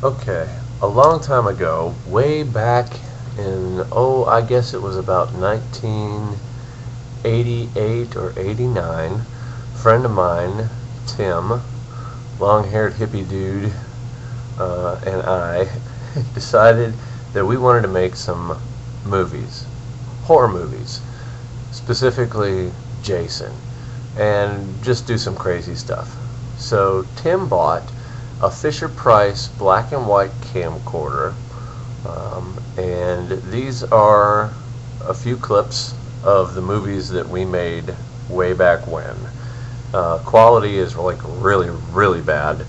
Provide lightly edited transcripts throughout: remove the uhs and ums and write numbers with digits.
Okay, a long time ago, way back in, oh, I guess it was about 1988 or 89, a friend of mine, Tim, long-haired hippie dude, and I decided that we wanted to make some movies, horror movies, specifically Jason, and just do some crazy stuff. So Tim bought a Fisher Price black and white camcorder, and these are a few clips of the movies that we made way back when. Quality is like really, really bad,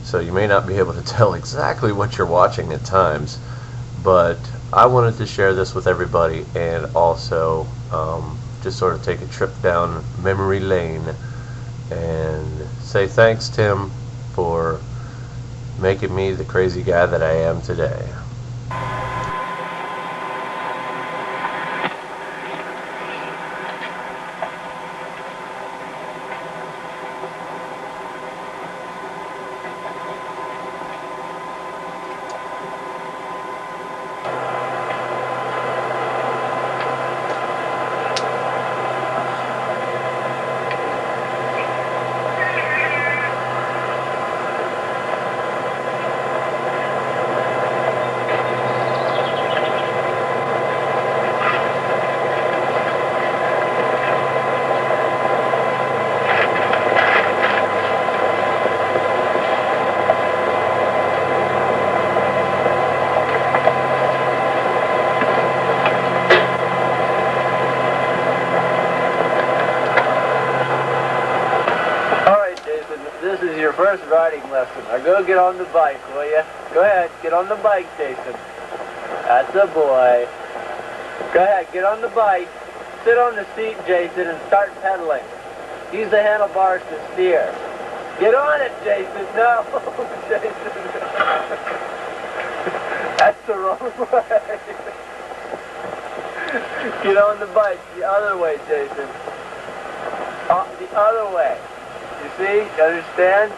so you may not be able to tell exactly what you're watching at times, but I wanted to share this with everybody and also just sort of take a trip down memory lane and say thanks, Tim, for making me the crazy guy that I am today. This is your first riding lesson. Now go get on the bike, will you? Go ahead, get on the bike, Jason. That's a boy. Go ahead, get on the bike. Sit on the seat, Jason, and start pedaling. Use the handlebars to steer. Get on it, Jason. No, Jason. That's the wrong way. Get on the bike the other way, Jason. The other way. You see? You understand?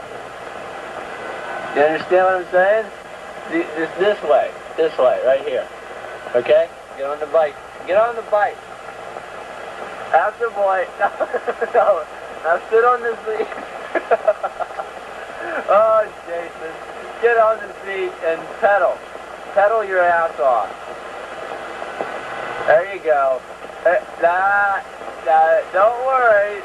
You understand what I'm saying? This way. This way, right here. Okay? Get on the bike. Get on the bike. After boy. No. Now sit on the seat. Oh, Jason. Get on the seat and pedal. Pedal your ass off. There you go. Don't worry.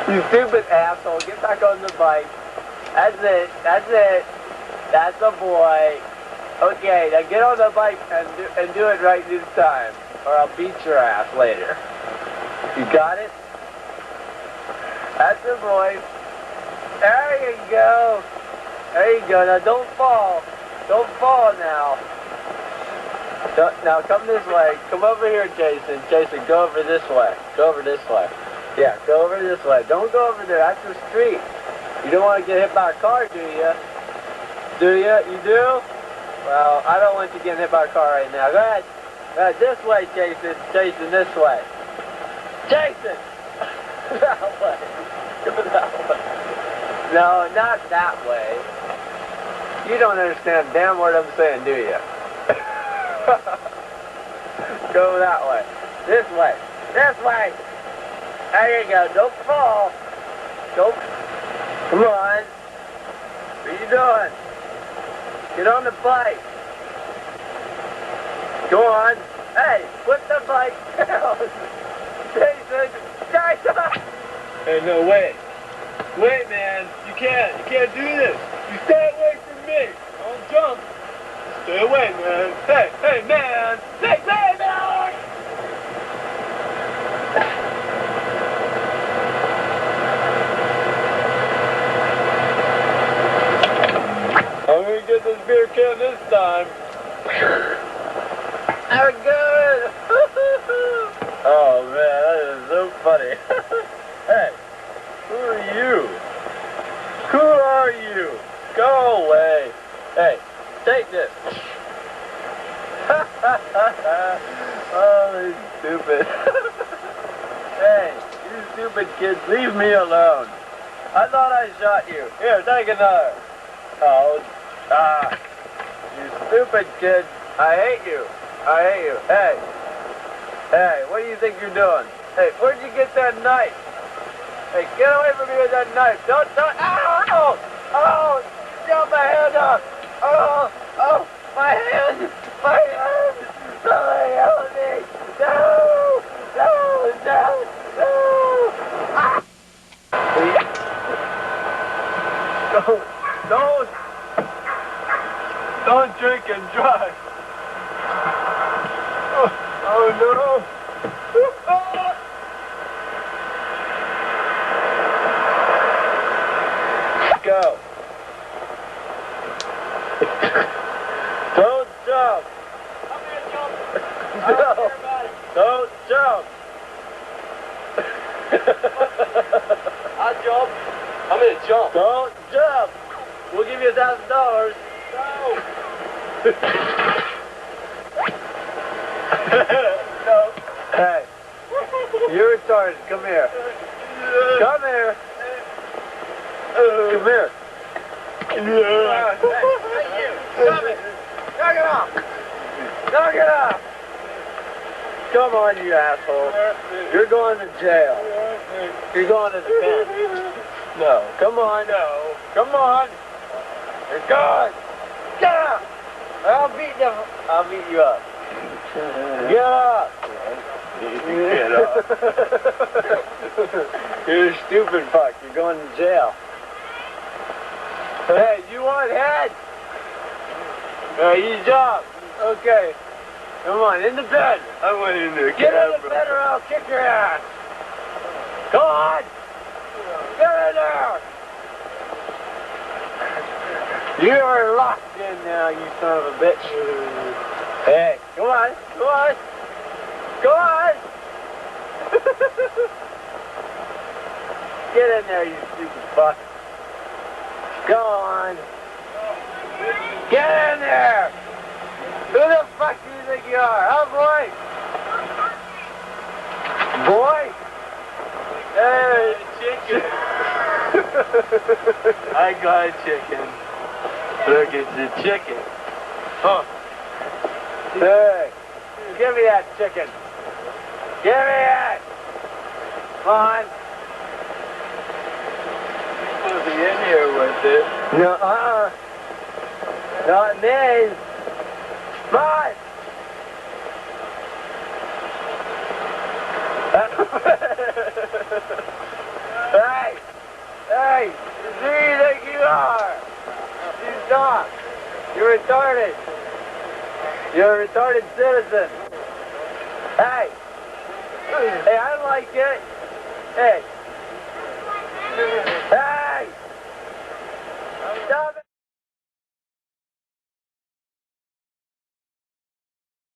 You stupid asshole, get back on the bike. That's it, that's it. That's a boy. Okay, now get on the bike and do it right this time, or I'll beat your ass later. You got it? That's a boy. There you go. There you go. Now don't fall. Don't fall now. Now come this way. Come over here, Jason. Jason, go over this way. Go over this way. Yeah, go over this way. Don't go over there. That's the street. You don't want to get hit by a car, do you? Do you? You do? Well, I don't want you getting hit by a car right now. Go ahead. Go ahead. This way, Jason. Jason, this way. Jason! That way. Go that way. No, not that way. You don't understand damn what I'm saying, do you? Go that way. This way. This way. There you go. Don't fall. Don't. Come on. What are you doing? Get on the bike. Go on. Hey, put the bike down. Jason. Jason. Hey, no, wait. Wait, man. You can't do this. You stay away from me. Don't jump. Stay away, man. Hey, man. Hey, man. I'm gonna get this beer can this time. Very good. Oh, man, that is so funny. Hey, who are you? Who are you? Go away. Hey, take this. Oh, he's stupid. Hey, you stupid kids, leave me alone. I thought I shot you. Here, take another. Oh, you stupid kid. I hate you. I hate you. Hey. Hey, what do you think you're doing? Hey, where'd you get that knife? Hey, get away from me with that knife. Don't. Ow! Oh, you got my hand off. Oh, my hand. My hand. Somebody help me. No. Ah. Don't drink and drive. Oh no. Go. Don't jump. I'm gonna jump. No. Don't jump. I'll jump. I'm gonna jump. Don't jump. We'll give you $1,000. No. No. Hey. You're retarded. Come here. Come here. Come here. Hey, you. Stop it. Knock it off. Knock it off. Come on, you asshole. You're going to jail. You're going to the pen. No. Come on. No. Come on. You're gone. Get up. I'll beat you up. Get up. Get up. You're a stupid fuck. You're going to jail. Hey, you want head? You jump. Okay. Come on, in the bed. I went in there. Get in the bed or I'll kick your ass. Come on. Get in there. You are locked in now, you son of a bitch. Hey, come on. Come on. Come on. Get in there, you stupid fuck. Go on. Get in there. Who the fuck do you think you are? Oh, boy. Boy? Hey, chicken. I got a chicken. Look, it's the chicken. Huh. Hey, give me that chicken. Give me it. Come on. You're supposed to be in here with it. No, Not me. Come on. Hey, who do you think you are? You stop. You're retarded. You're a retarded citizen. Hey, I like it. Hey, stop it.